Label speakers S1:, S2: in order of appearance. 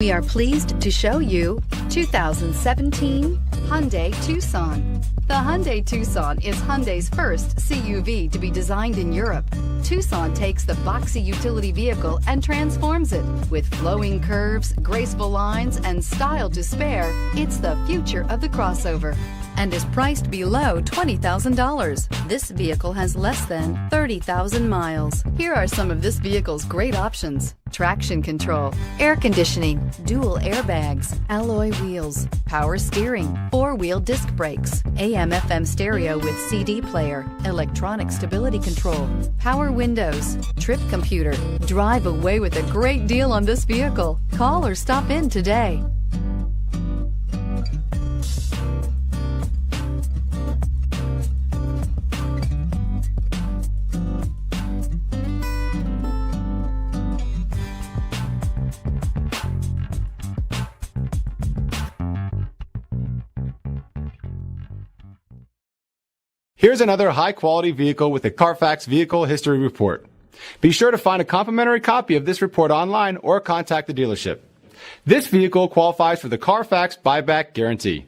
S1: We are pleased to show you 2017 Hyundai Tucson. The Hyundai Tucson is Hyundai's first CUV to be designed in Europe. Tucson takes the boxy utility vehicle and transforms it. With flowing curves, graceful lines, and style to spare, it's the future of the crossover and is priced below $20,000. This vehicle has less than 30,000 miles. Here are some of this vehicle's great options: traction control, air conditioning, dual airbags, alloy wheels, power steering, four-wheel disc brakes, AM/FM stereo with CD player, electronic stability control, power windows, trip computer. Drive away with a great deal on this vehicle. Call or stop in today.
S2: Here's another high-quality vehicle with a Carfax Vehicle History Report. Be sure to find a complimentary copy of this report online or contact the dealership. This vehicle qualifies for the Carfax Buyback Guarantee.